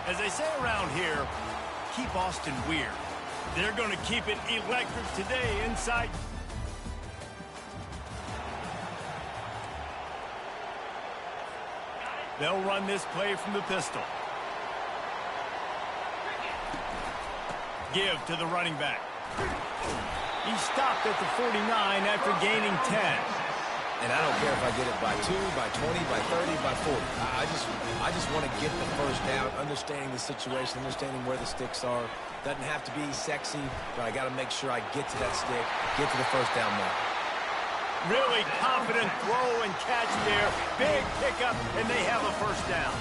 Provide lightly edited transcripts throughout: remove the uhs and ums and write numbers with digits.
As they say around here, keep Austin weird. They're going to keep it electric today inside. They'll run this play from the pistol. Give to the running back. He stopped at the 49 after gaining 10. And I don't care if I get it by 2, by 20, by 30, by 40. I just want to get the first down, understanding the situation, understanding where the sticks are. Doesn't have to be sexy, but I got to make sure I get to that stick, get to the first down mark. Really confident throw and catch there. Big pickup, and they have a first down.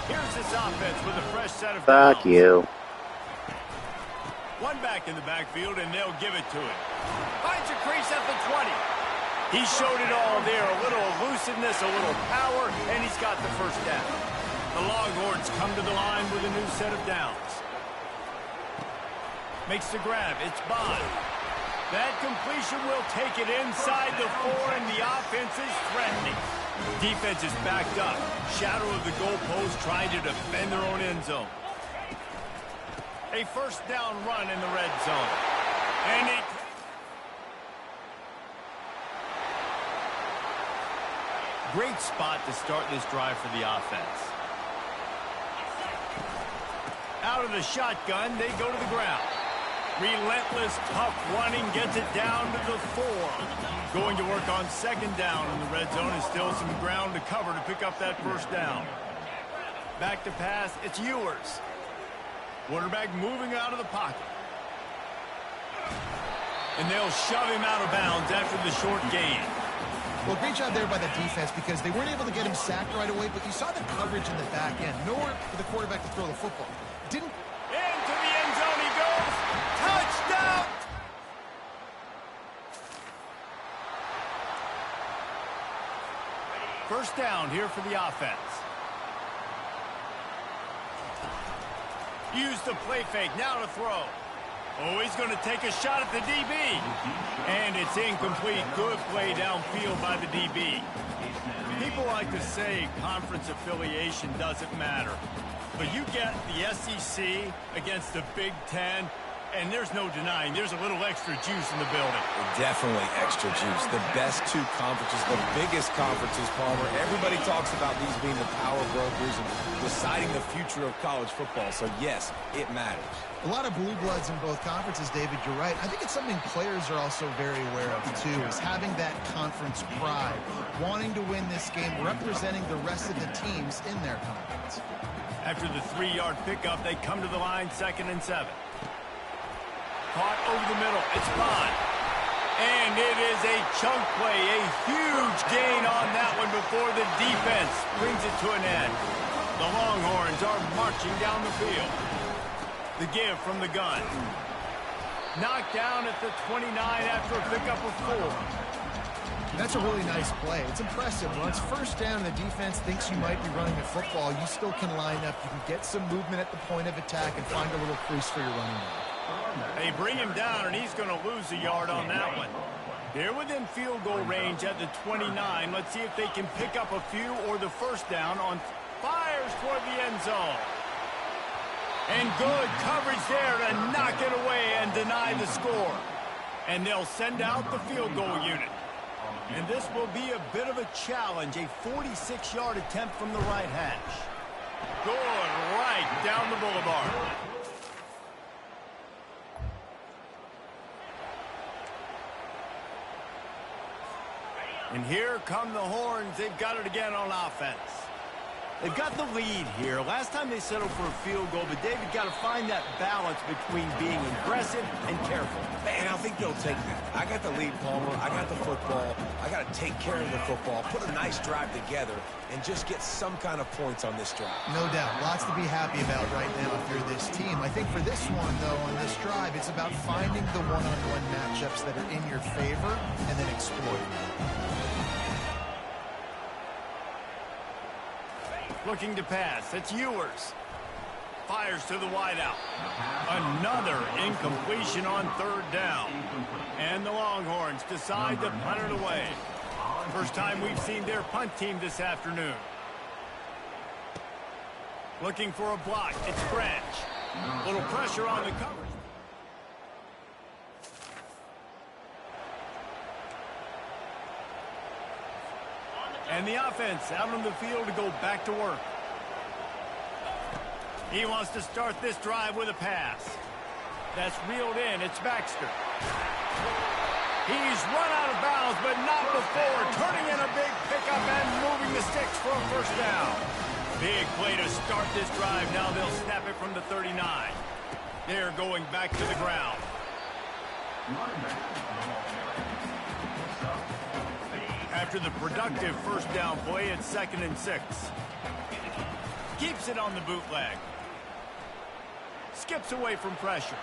Here's this offense with a fresh set of downs. Fuck you. One back in the backfield, and they'll give it to him. Finds a crease at the 20. He showed it all there. A little elusiveness, a little power, and he's got the first down. The Longhorns come to the line with a new set of downs. Makes the grab. It's Bond. That completion will take it inside the 4, and the offense is threatening. Defense is backed up. Shadow of the goalpost trying to defend their own end zone. A first down run in the red zone. And it... Great spot to start this drive for the offense. Out of the shotgun, they go to the ground. Relentless, tough running gets it down to the 4. Going to work on second down in the red zone, and still some ground to cover to pick up that first down. Back to pass, it's Ewers. Quarterback moving out of the pocket. And they'll shove him out of bounds after the short gain. Well, great job there by the defense because they weren't able to get him sacked right away, but you saw the coverage in the back end. Nowhere for the quarterback to throw the football. Didn't... Into the end zone he goes. Touchdown! First down here for the offense. Use the play fake, now to throw. Oh, he's going to take a shot at the DB. And it's incomplete. Good play downfield by the DB. People like to say conference affiliation doesn't matter. But you get the SEC against the Big Ten, and there's no denying there's a little extra juice in the building. Definitely extra juice. The best two conferences, the biggest conferences, Palmer. Everybody talks about these being the power brokers and deciding the future of college football. So, yes, it matters. A lot of blue bloods in both conferences, David. You're right. I think it's something players are also very aware of, too, is having that conference pride, wanting to win this game, representing the rest of the teams in their conference. After the 3-yard pickup, they come to the line, 2nd and 7. Caught over the middle. It's Bond. And it is a chunk play, a huge gain on that one before the defense brings it to an end. The Longhorns are marching down the field. The give from the gun. Knocked down at the 29 after a pickup of 4. That's a really nice play. It's impressive. When it's first down and the defense thinks you might be running the football, you still can line up. You can get some movement at the point of attack and find a little crease for your running back. They bring him down, and he's going to lose a yard on that one. They're within field goal range at the 29. Let's see if they can pick up a few or the first down on fires toward the end zone. And good coverage there to knock it away and deny the score. And they'll send out the field goal unit. And this will be a bit of a challenge, a 46-yard attempt from the right hash. Good right down the boulevard. And here come the Horns. They've got it again on offense. They've got the lead here. Last time they settled for a field goal, but David got to find that balance between being aggressive and careful. And I think they'll take that. I got the lead, Palmer. I got the football. I got to take care of the football, put a nice drive together, and just get some kind of points on this drive. No doubt. Lots to be happy about right now if you're this team. I think for this one, though, on this drive, it's about finding the one-on-one matchups that are in your favor and then exploiting them. Looking to pass. It's Ewers. Fires to the wideout. Another incompletion on 3rd down. And the Longhorns decide to punt it away. First time we've seen their punt team this afternoon. Looking for a block. It's French. Little pressure on the coverage. And the offense out on the field to go back to work. He wants to start this drive with a pass. That's reeled in. It's Baxter. He's run out of bounds, but not before. Turning in a big pickup and moving the sticks for a first down. Big play to start this drive. Now they'll snap it from the 39. They're going back to the ground. After the productive first down play, it's 2nd and 6. Keeps it on the bootleg. Skips away from pressure.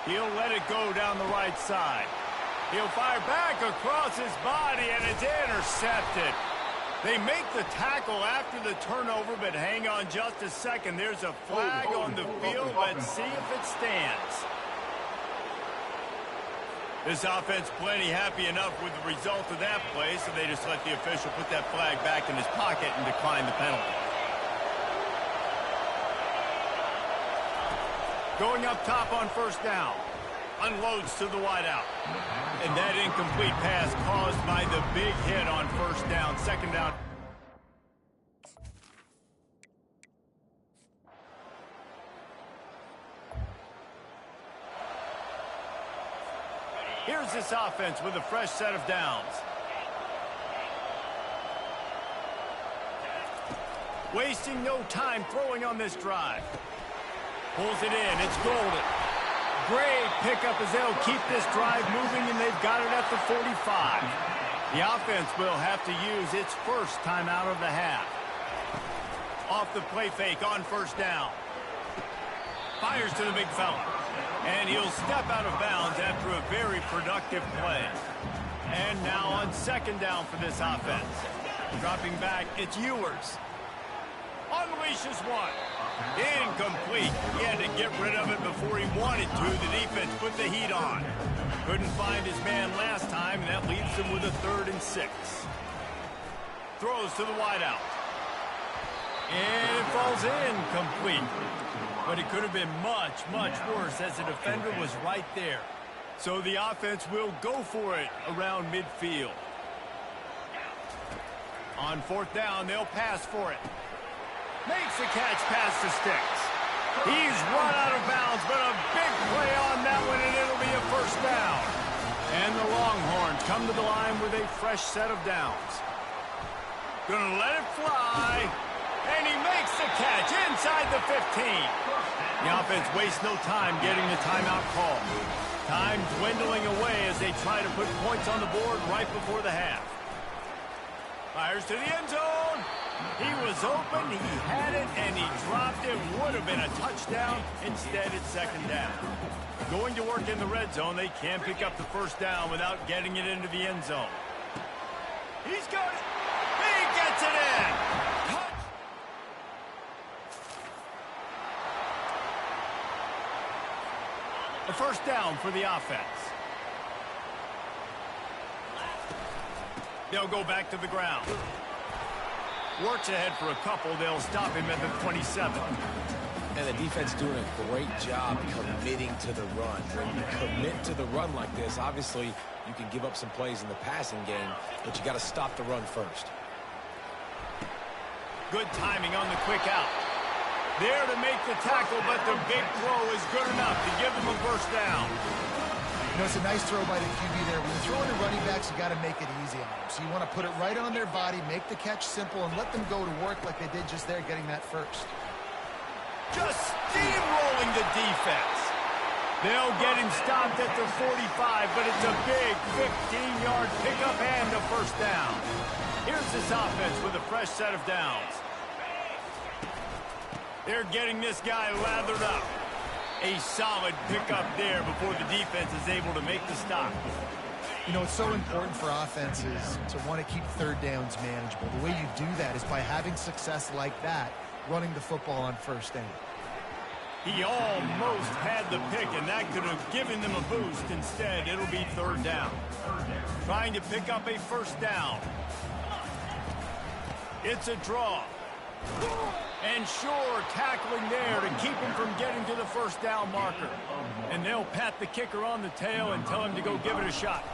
He'll let it go down the right side. He'll fire back across his body, and it's intercepted. They make the tackle after the turnover, but hang on just a second. There's a flag on the field. Let's see if it stands. This offense plenty happy enough with the result of that play, so they just let the official put that flag back in his pocket and decline the penalty. Going up top on first down. Unloads to the wideout. And that incomplete pass caused by the big hit on first down. 2nd down. Here's this offense with a fresh set of downs. Wasting no time throwing on this drive. Pulls it in. It's Golden. Great pickup as they'll keep this drive moving, and they've got it at the 45. The offense will have to use its first timeout of the half. Off the play fake on first down. Fires to the big fella. And he'll step out of bounds after a very productive play. And now on 2nd down for this offense. Dropping back, it's Ewers. Unleashes one. Incomplete. He had to get rid of it before he wanted to. The defense put the heat on. Couldn't find his man last time, and that leaves him with a 3rd and 6. Throws to the wideout. And it falls incomplete. But it could have been much, much worse as the defender was right there. So the offense will go for it around midfield. On 4th down, they'll pass for it. Makes the catch past the sticks. He's run out of bounds, but a big play on that one, and it'll be a first down. And the Longhorns come to the line with a fresh set of downs. Gonna let it fly. And he makes the catch inside the 15. The offense wastes no time getting the timeout call. Time dwindling away as they try to put points on the board right before the half. Fires to the end zone. He was open, he had it, and he dropped it. Would have been a touchdown. Instead, it's 2nd down. Going to work in the red zone, they can't pick up the first down without getting it into the end zone. He's got it. He gets it in. A first down for the offense. They'll go back to the ground. Works ahead for a couple. They'll stop him at the 27. And the defense doing a great job committing to the run. When you commit to the run like this, obviously you can give up some plays in the passing game, but you got to stop the run first. Good timing on the quick out. There to make the tackle, but the big throw is good enough to give them a first down. You know, it's a nice throw by the QB there. When you're throwing to running backs, you got to make it easy on them. So you want to put it right on their body, make the catch simple, and let them go to work like they did just there, getting that first. Just steamrolling the defense. They'll get him stopped at the 45, but it's a big 15-yard pickup and a first down. Here's this offense with a fresh set of downs. They're getting this guy lathered up. A solid pickup there before the defense is able to make the stop. You know, it's so important for offenses to want to keep 3rd downs manageable. The way you do that is by having success like that, running the football on first down. He almost had the pick, and that could have given them a boost. Instead, it'll be 3rd down. Trying to pick up a first down. It's a draw. And sure, tackling there to keep him from getting to the first down marker. And they'll pat the kicker on the tail and tell him to go give it a shot.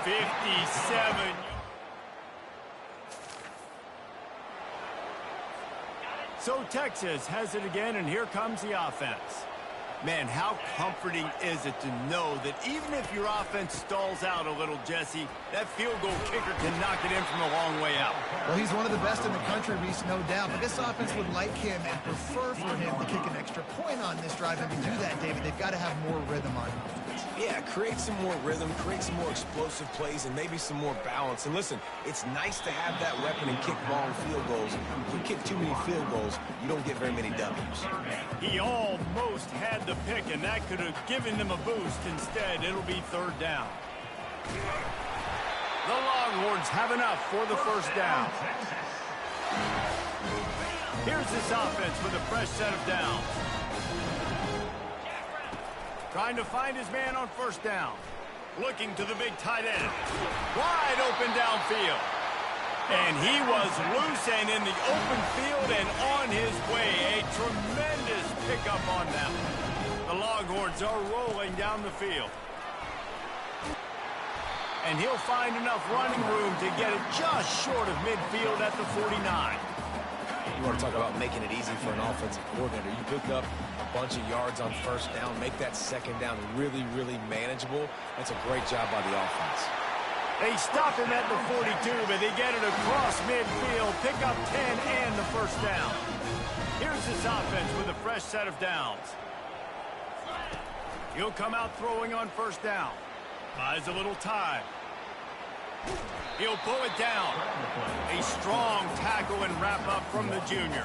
57. So Texas has it again, and here comes the offense. Man, how comforting is it to know that even if your offense stalls out a little, Jesse, that field goal kicker can knock it in from a long way out. Well, he's one of the best in the country, Reese, no doubt. But this offense would like him and prefer for him to kick an extra point on this drive. And to do that, David, they've got to have more rhythm on offense. Yeah, create some more rhythm, create some more explosive plays, and maybe some more balance. And listen, it's nice to have that weapon and kick long field goals. If you kick too many field goals, you don't get very many W's. He almost had the pick, and that could have given them a boost. Instead, it'll be third down. The Longhorns have enough for the first down. Here's this offense with a fresh set of downs. Trying to find his man on first down. Looking to the big tight end. Wide open downfield. And he was loose and in the open field and on his way. A tremendous pickup on that one. The Longhorns are rolling down the field. And he'll find enough running room to get it just short of midfield at the 49. You want to talk about making it easy for an offensive coordinator. You pick up a bunch of yards on first down, make that second down really, really manageable. That's a great job by the offense. They stop him at the 42, but they get it across midfield, pick up 10 and the first down. Here's this offense with a fresh set of downs. He'll come out throwing on first down. Buys a little time. He'll pull it down. A strong tackle and wrap up from the junior.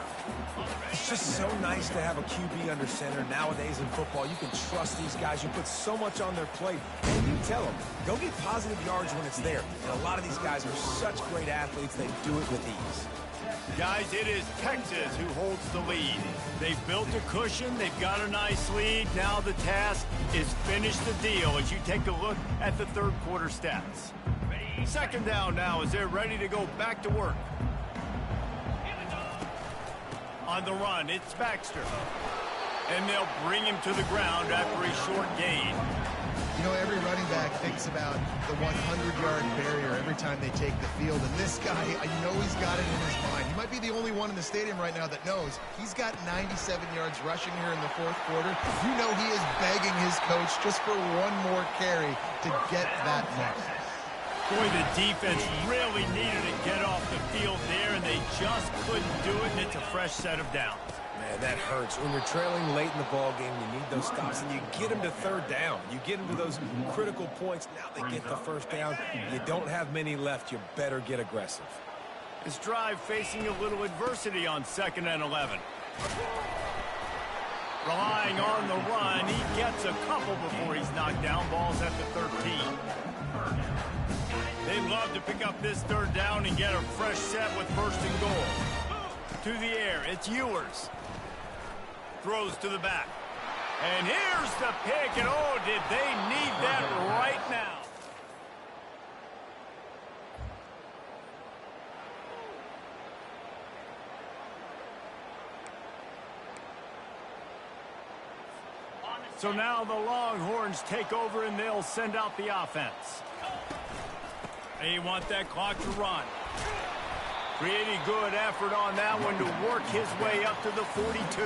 It's just so nice to have a QB under center. Nowadays in football, you can trust these guys. You put so much on their plate. And you tell them, go get positive yards when it's there. And a lot of these guys are such great athletes, they do it with ease. Guys, it is Texas who holds the lead. They've built a cushion. They've got a nice lead. Now the task is finish the deal as you take a look at the third quarter stats. Second down now as they're ready to go back to work. On the run, it's Baxter. And they'll bring him to the ground after a short gain. You know, every running back thinks about the 100-yard barrier every time they take the field. And this guy, I know he's got it in his mind. He might be the only one in the stadium right now that knows he's got 97 yards rushing here in the fourth quarter. You know he is begging his coach just for one more carry to get that next. Boy, the defense really needed to get off the field there, and they just couldn't do it, and it's a fresh set of downs. Man, that hurts. When you're trailing late in the ball game, you need those stops, and you get them to third down. You get them to those critical points. Now they get the first down. You don't have many left. You better get aggressive. This drive facing a little adversity on 2nd and 11. Relying on the run, he gets a couple before he's knocked down. Ball's at the 13. They'd love to pick up this third down and get a fresh set with first and goal. To the air, it's Ewers. Throws to the back. And here's the pick, and oh, did they need that right now. So now the Longhorns take over, and they'll send out the offense. They want that clock to run. Pretty good effort on that one to work his way up to the 42.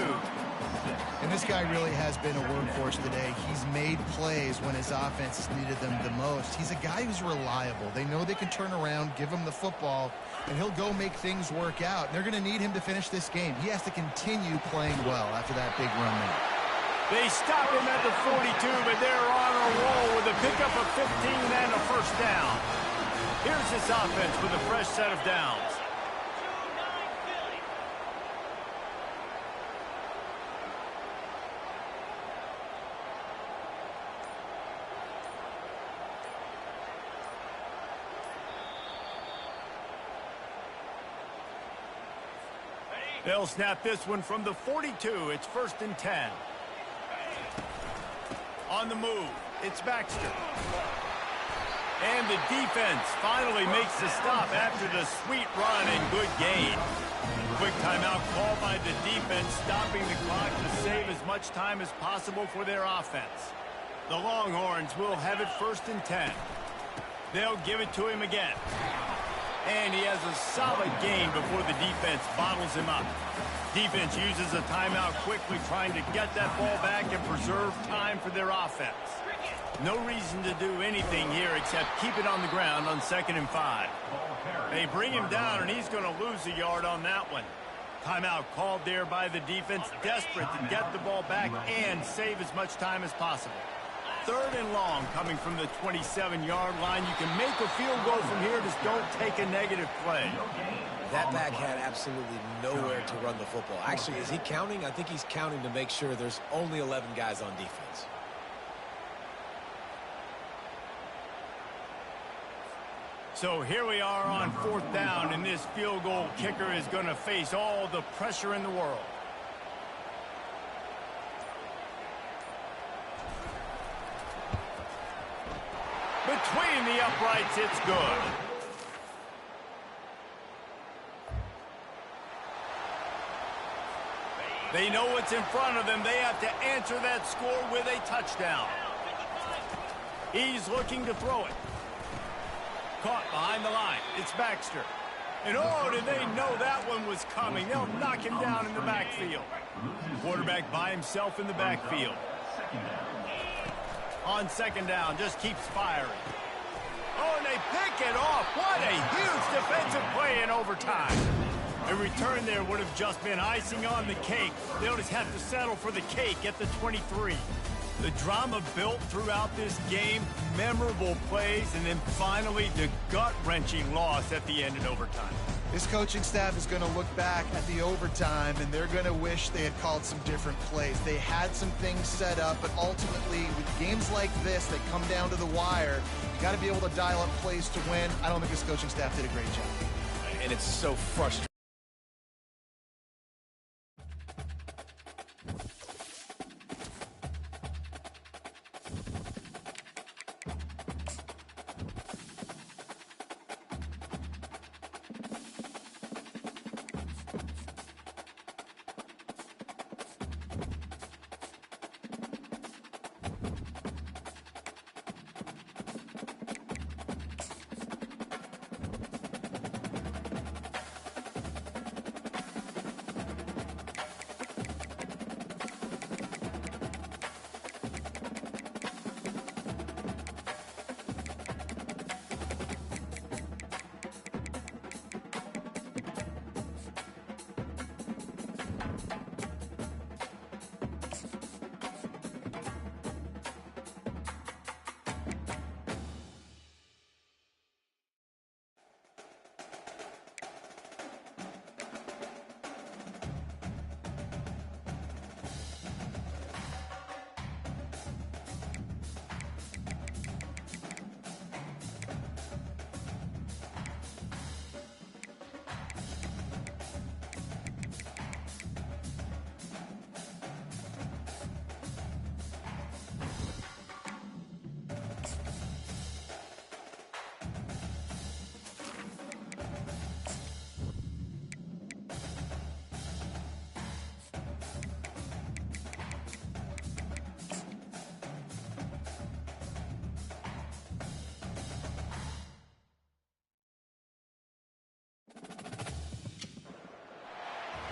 And this guy really has been a workhorse today. He's made plays when his offense has needed them the most. He's a guy who's reliable. They know they can turn around, give him the football, and he'll go make things work out. They're going to need him to finish this game. He has to continue playing well after that big run there. They stop him at the 42, but they're on a roll with a pickup of 15 and a first down. Here's this offense with a fresh set of downs. They'll snap this one from the 42. It's 1st and 10. On the move, it's Baxter. And the defense finally makes the stop after the sweet run and good gain. Quick timeout called by the defense, stopping the clock to save as much time as possible for their offense. The Longhorns will have it 1st and 10. They'll give it to him again. And he has a solid gain before the defense bottles him up. Defense uses a timeout quickly, trying to get that ball back and preserve time for their offense. No reason to do anything here except keep it on the ground on 2nd and 5. They bring him down, and he's going to lose a yard on that one. Timeout called there by the defense, desperate to get the ball back and save as much time as possible. 3rd and long coming from the 27-yard line. You can make a field goal from here, just don't take a negative play. That back had absolutely nowhere to run the football. Actually, is he counting? I think he's counting to make sure there's only 11 guys on defense. So here we are on 4th down, and this field goal kicker is going to face all the pressure in the world. Between the uprights, it's good. They know what's in front of them. They have to answer that score with a touchdown. He's looking to throw it. Caught behind the line. It's Baxter. And oh, did they know that one was coming. They'll knock him down in the backfield. Quarterback by himself in the backfield. On 2nd down, just keeps firing. Oh, and they pick it off. What a huge defensive play in overtime. A return there would have just been icing on the cake. They'll just have to settle for the cake at the 23. The drama built throughout this game, memorable plays, and then finally the gut-wrenching loss at the end in overtime. This coaching staff is going to look back at the overtime, and they're going to wish they had called some different plays. They had some things set up, but ultimately, with games like this that come down to the wire, you got to be able to dial up plays to win. I don't think this coaching staff did a great job. And it's so frustrating.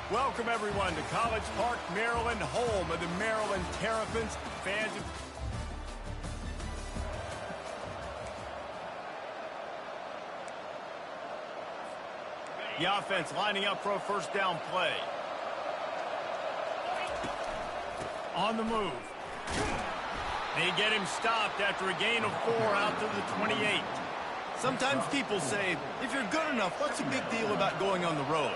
Welcome, everyone, to College Park, Maryland, home of the Maryland Terrapins. Fans of the offense lining up for a 1st down play. On the move. They get him stopped after a gain of 4 out to the 28. Sometimes people say, if you're good enough, what's the big deal about going on the road?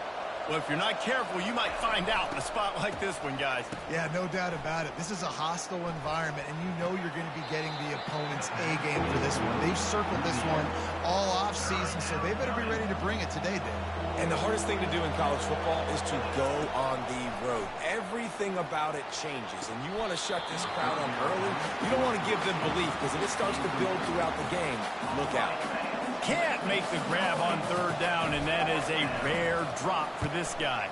Well, if you're not careful, you might find out in a spot like this one, guys. Yeah, no doubt about it. This is a hostile environment, and you know you're going to be getting the opponent's A game for this one. They've circled this one all offseason, so they better be ready to bring it today, Dave. And the hardest thing to do in college football is to go on the road. Everything about it changes, and you want to shut this crowd on early. You don't want to give them belief, because if it starts to build throughout the game, look out. Can't make the grab on third down, and that is a rare drop for this guy.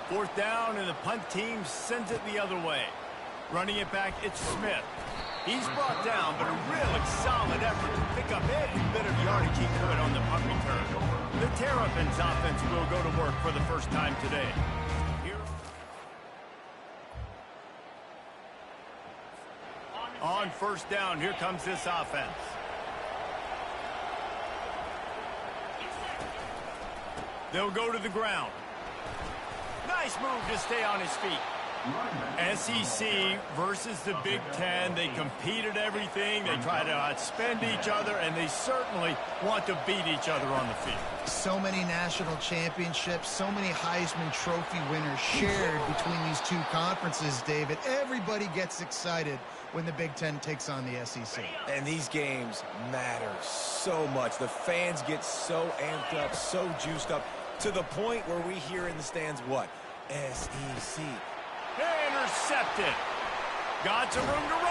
Fourth down, and the punt team sends it the other way. Running it back, it's Smith. He's brought down, but a really solid effort to pick up every bit of yardage he could on the punt return. The Terrapins offense will go to work for the first time today. On first down, here comes this offense. They'll go to the ground. Nice move to stay on his feet. SEC versus the Big Ten. They compete at everything. They try to outspend each other, and they certainly want to beat each other on the field. So many national championships, so many Heisman Trophy winners shared between these two conferences, David. Everybody gets excited when the Big Ten takes on the SEC. And these games matter so much. The fans get so amped up, so juiced up, to the point where we hear in the stands what? SEC. Intercepted. Got some room to run.